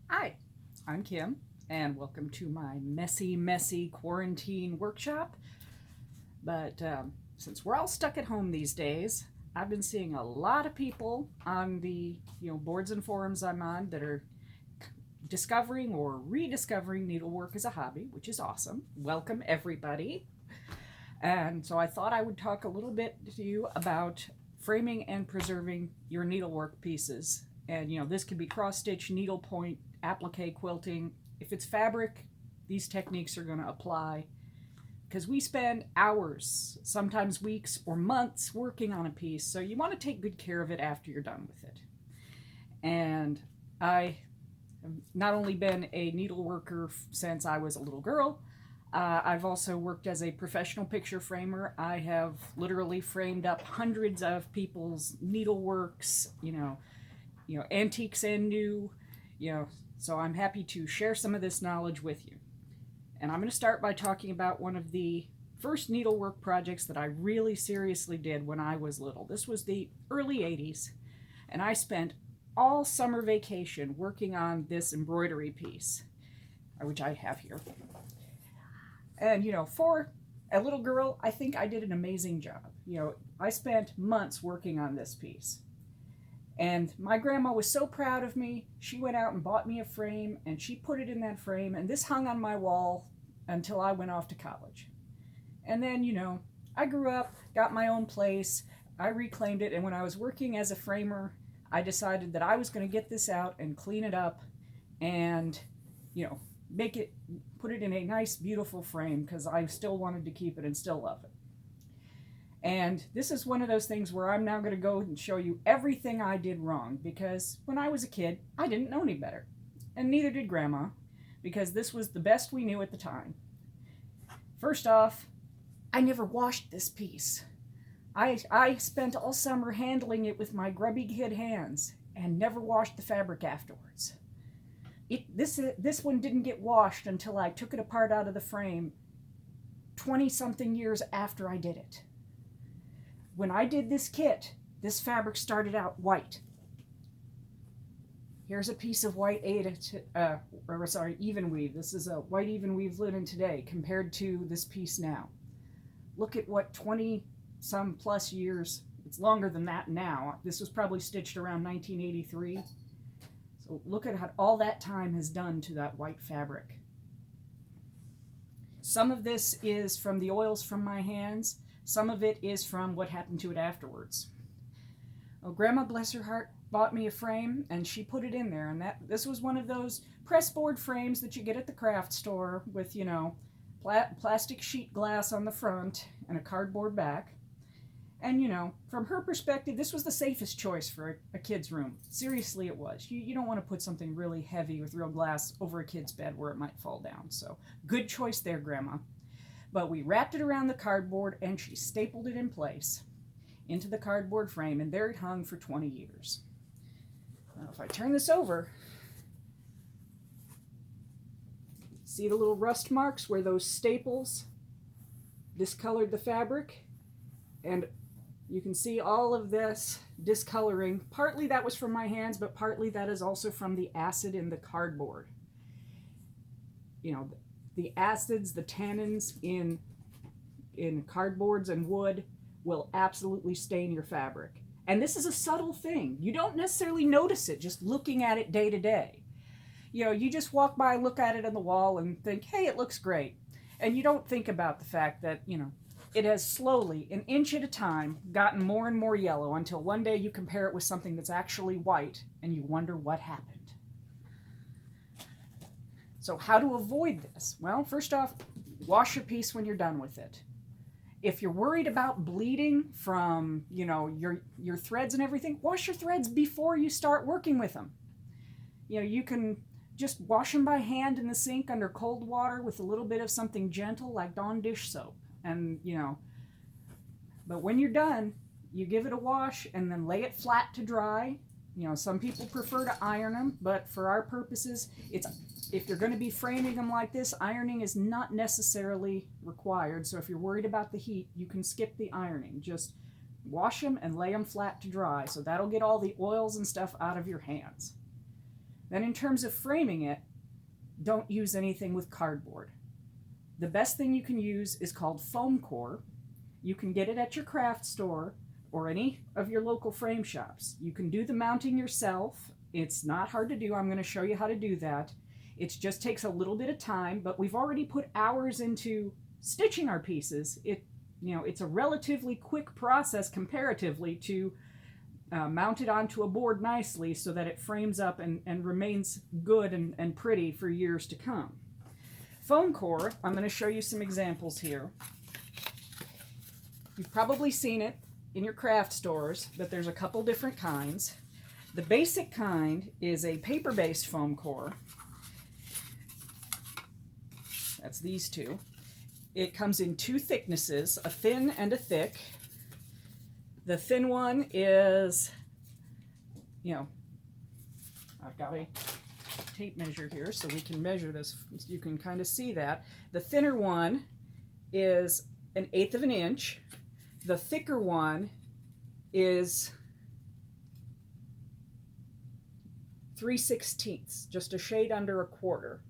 Hi, I'm Kim, and welcome to my messy quarantine workshop. But since we're all stuck at home these days, I've been seeing a lot of people on the boards and forums I'm on that are discovering or rediscovering needlework as a hobby, which is awesome. Welcome everybody. And so I thought I would talk a little bit to you about framing and preserving your needlework pieces. And this could be cross stitch, needlepoint, applique quilting. If it's fabric, these techniques are going to apply because we spend hours, sometimes weeks or months working on a piece. So you want to take good care of it after you're done with it. And I have not only been a needleworker since I was a little girl, I've also worked as a professional picture framer. I have literally framed up hundreds of people's needleworks, antiques and new, so I'm happy to share some of this knowledge with you. And I'm going to start by talking about one of the first needlework projects that I really seriously did when I was little. This was the early 80s, and I spent all summer vacation working on this embroidery piece, which I have here. And, for a little girl, I think I did an amazing job. I spent months working on this piece. And my grandma was so proud of me, she went out and bought me a frame, and she put it in that frame, and this hung on my wall until I went off to college. And then, I grew up, got my own place, I reclaimed it, and when I was working as a framer, I decided that I was going to get this out and clean it up and, make it, put it in a nice, beautiful frame because I still wanted to keep it and still love it. And this is one of those things where I'm now going to go and show you everything I did wrong because when I was a kid, I didn't know any better. And neither did Grandma because this was the best we knew at the time. First off, I never washed this piece. I spent all summer handling it with my grubby kid hands and never washed the fabric afterwards. This one didn't get washed until I took it apart out of the frame 20-something years after I did it. When I did this kit, this fabric started out white. Here's a piece of white even weave. This is a white even weave linen today compared to this piece now. Look at what 20-some plus years, it's longer than that now. This was probably stitched around 1983. So look at how all that time has done to that white fabric. Some of this is from the oils from my hands. Some of it is from what happened to it afterwards. Oh, Grandma, bless her heart, bought me a frame and she put it in there. And this was one of those pressboard frames that you get at the craft store with, plastic sheet glass on the front and a cardboard back. And, from her perspective, this was the safest choice for a kid's room. Seriously, it was. You don't want to put something really heavy with real glass over a kid's bed where it might fall down. So, good choice there, Grandma. But we wrapped it around the cardboard and she stapled it in place into the cardboard frame, and there it hung for 20 years. Now, if I turn this over, see the little rust marks where those staples discolored the fabric? And you can see all of this discoloring. Partly that was from my hands, but partly that is also from the acid in the cardboard. The acids, the tannins in cardboards and wood will absolutely stain your fabric. And this is a subtle thing. You don't necessarily notice it just looking at it day to day. You just walk by, look at it on the wall and think, hey, it looks great. And you don't think about the fact that, it has slowly, an inch at a time, gotten more and more yellow until one day you compare it with something that's actually white and you wonder what happened. So how to avoid this? Well, first off, wash your piece when you're done with it. If you're worried about bleeding from, your threads and everything, wash your threads before you start working with them. You can just wash them by hand in the sink under cold water with a little bit of something gentle like Dawn dish soap. And, but when you're done, you give it a wash and then lay it flat to dry. Some people prefer to iron them, but for our purposes, if you're going to be framing them like this, ironing is not necessarily required. So if you're worried about the heat, you can skip the ironing. Just wash them and lay them flat to dry. So that'll get all the oils and stuff out of your hands. Then in terms of framing it, don't use anything with cardboard. The best thing you can use is called foam core. You can get it at your craft store or any of your local frame shops. You can do the mounting yourself. It's not hard to do. I'm going to show you how to do that. It just takes a little bit of time, but we've already put hours into stitching our pieces. It's a relatively quick process comparatively to mount it onto a board nicely so that it frames up and remains good and pretty for years to come. Foam core, I'm going to show you some examples here. You've probably seen it in your craft stores, but there's a couple different kinds. The basic kind is a paper-based foam core. That's these two. It comes in two thicknesses, a thin and a thick. The thin one is, I've got a tape measure here so we can measure this. You can kind of see that. The thinner one is 1/8 of an inch. The thicker one is 3/16, just a shade under 1/4.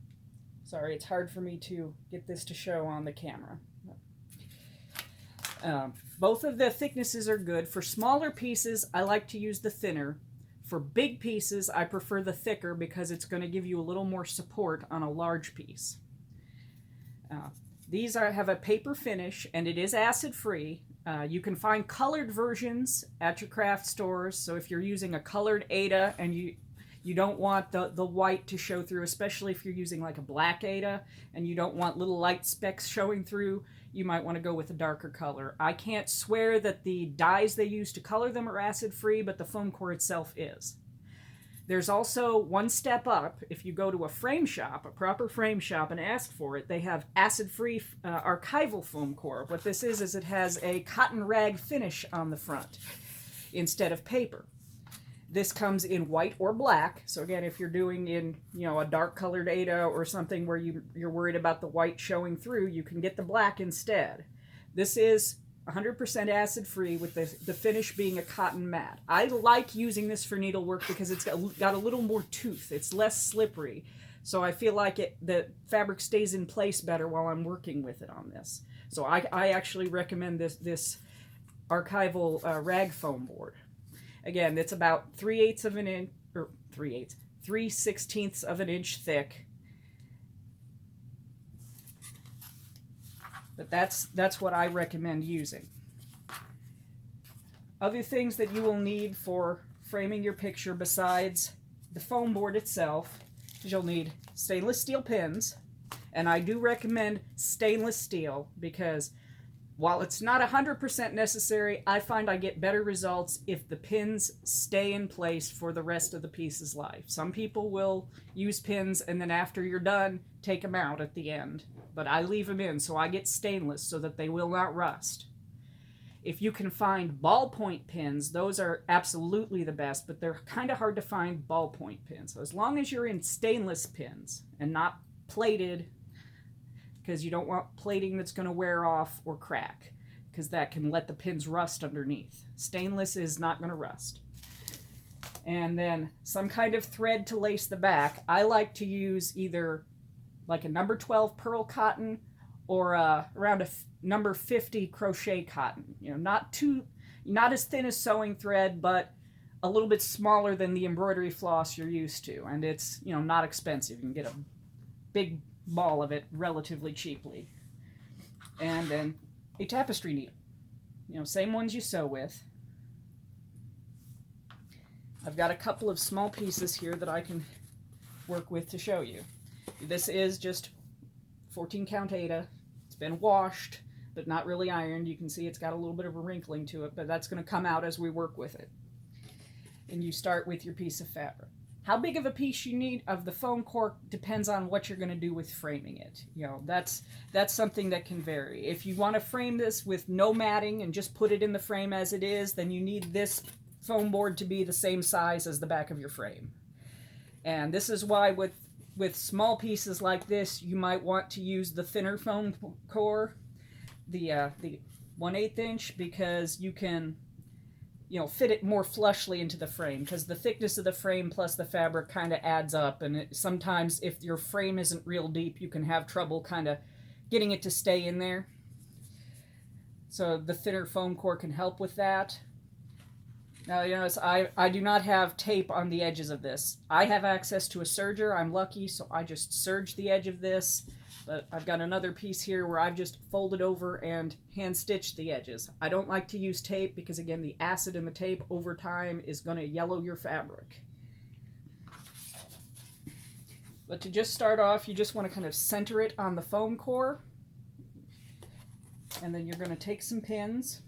Sorry, it's hard for me to get this to show on the camera. Both of the thicknesses are good. For smaller pieces, I like to use the thinner. For big pieces, I prefer the thicker because it's going to give you a little more support on a large piece. These have a paper finish, and it is acid-free. You can find colored versions at your craft stores, so if you're using a colored Aida and you don't want the white to show through, especially if you're using like a black Aida and you don't want little light specks showing through, you might want to go with a darker color. I can't swear that the dyes they use to color them are acid-free, but the foam core itself is. There's also one step up. If you go to a frame shop, a proper frame shop, and ask for it, they have acid-free archival foam core. What this is it has a cotton rag finish on the front instead of paper. This comes in white or black. So again, if you're doing in a dark colored Aida or something where you're worried about the white showing through, you can get the black instead. This is 100% acid free with the finish being a cotton mat. I like using this for needlework because it's got a little more tooth. It's less slippery. So I feel like the fabric stays in place better while I'm working with it on this. So I actually recommend this archival rag foam board. Again, it's about 3/8 of an inch, or 3/16 of an inch thick. But that's what I recommend using. Other things that you will need for framing your picture besides the foam board itself is you'll need stainless steel pins. And I do recommend stainless steel because while it's not 100% necessary, I find I get better results if the pins stay in place for the rest of the piece's life. Some people will use pins and then after you're done, take them out at the end. But I leave them in, so I get stainless so that they will not rust. If you can find ballpoint pins, those are absolutely the best, but they're kind of hard to find ballpoint pins. So as long as you're in stainless pins and not plated, because you don't want plating that's going to wear off or crack, because that can let the pins rust underneath. Stainless is not going to rust. And then some kind of thread to lace the back. I like to use either like a number 12 pearl cotton or around a number 50 crochet cotton. Not as thin as sewing thread, but a little bit smaller than the embroidery floss you're used to. And it's, not expensive. You can get a big ball of it relatively cheaply. And then a tapestry needle. Same ones you sew with. I've got a couple of small pieces here that I can work with to show you. This is just 14 count Aida. It's been washed, but not really ironed. You can see it's got a little bit of a wrinkling to it, but that's going to come out as we work with it. And you start with your piece of fabric. How big of a piece you need of the foam core depends on what you're going to do with framing it. That's something that can vary. If you want to frame this with no matting and just put it in the frame as it is, then you need this foam board to be the same size as the back of your frame. And this is why with small pieces like this, you might want to use the thinner foam core, the 1/8 inch, because you can fit it more flushly into the frame, because the thickness of the frame plus the fabric kind of adds up, and sometimes if your frame isn't real deep, you can have trouble kind of getting it to stay in there. So the thinner foam core can help with that. Now, you notice I do not have tape on the edges of this. I have access to a serger. I'm lucky, so I just serge the edge of this. But I've got another piece here where I've just folded over and hand stitched the edges. I don't like to use tape because, again, the acid in the tape over time is going to yellow your fabric. But to just start off, you just want to kind of center it on the foam core. And then you're going to take some pins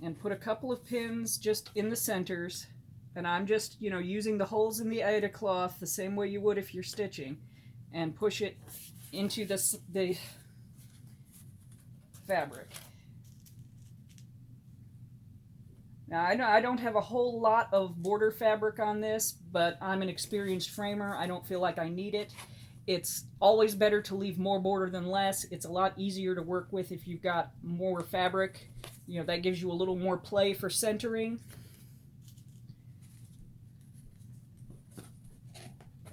and put a couple of pins just in the centers. And I'm just, using the holes in the Aida cloth the same way you would if you're stitching, and push it into the fabric. Now, I know I don't have a whole lot of border fabric on this, but I'm an experienced framer. I don't feel like I need it. It's always better to leave more border than less. It's a lot easier to work with if you've got more fabric. That gives you a little more play for centering.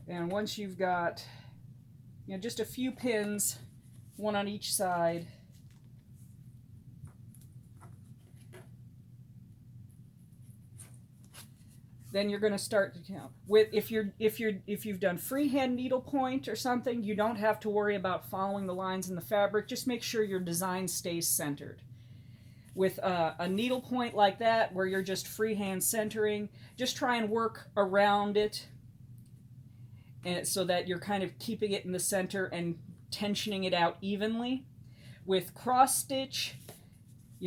And once you've got, just a few pins, one on each side, then you're going to start to count. If you've done freehand needlepoint or something, you don't have to worry about following the lines in the fabric. Just make sure your design stays centered. With a needlepoint like that, where you're just freehand centering, just try and work around it, and so that you're kind of keeping it in the center and tensioning it out evenly. With cross stitch,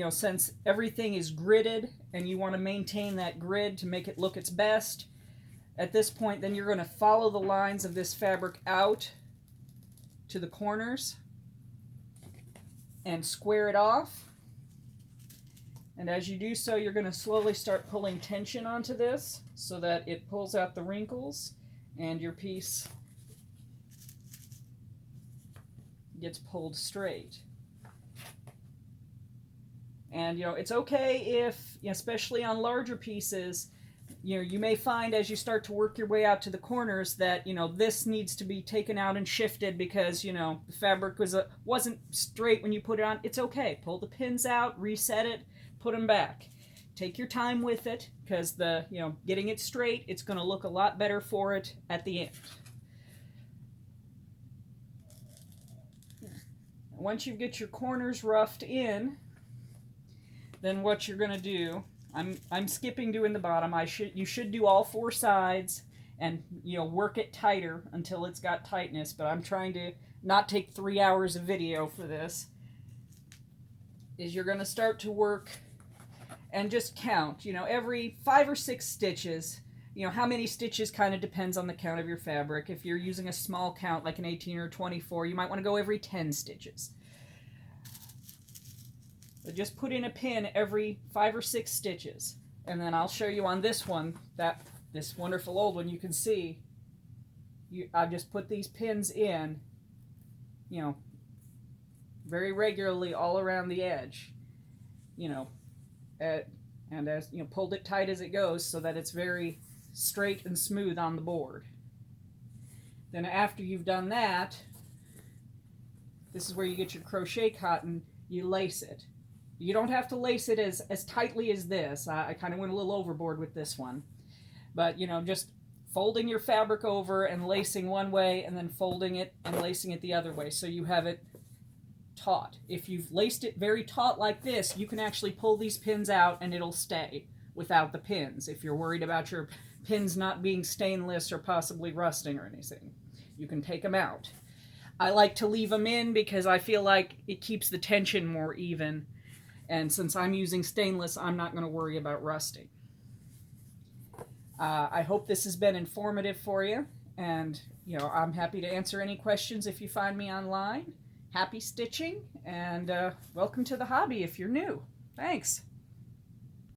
since everything is gridded and you want to maintain that grid to make it look its best, at this point then you're going to follow the lines of this fabric out to the corners and square it off. And as you do so, you're going to slowly start pulling tension onto this so that it pulls out the wrinkles and your piece gets pulled straight. And it's okay if, especially on larger pieces, you may find as you start to work your way out to the corners that this needs to be taken out and shifted because the fabric wasn't straight when you put it on. It's okay. Pull the pins out, reset it, put them back. Take your time with it, because getting it straight, it's going to look a lot better for it at the end. Once you get your corners roughed in, then what you're going to do, I'm skipping doing the bottom. You should do all four sides and work it tighter until it's got tightness, but I'm trying to not take 3 hours of video for this. Is you're going to start to work and just count, every 5 or 6 stitches. How many stitches kind of depends on the count of your fabric. If you're using a small count like an 18 or 24, you might want to go every 10 stitches. But just put in a pin every 5 or 6 stitches. And then I'll show you on this one, this wonderful old one, you can see I've just put these pins in, very regularly all around the edge, and as pulled it tight as it goes so that it's very straight and smooth on the board. Then after you've done that, this is where you get your crochet cotton, you lace it. You don't have to lace it as tightly as this. I kind of went a little overboard with this one. But, just folding your fabric over and lacing one way and then folding it and lacing it the other way so you have it taut. If you've laced it very taut like this, you can actually pull these pins out and it'll stay without the pins. If you're worried about your pins not being stainless or possibly rusting or anything, you can take them out. I like to leave them in because I feel like it keeps the tension more even. And since I'm using stainless, I'm not going to worry about rusting. I hope this has been informative for you. And, I'm happy to answer any questions if you find me online. Happy stitching, and welcome to the hobby if you're new. Thanks.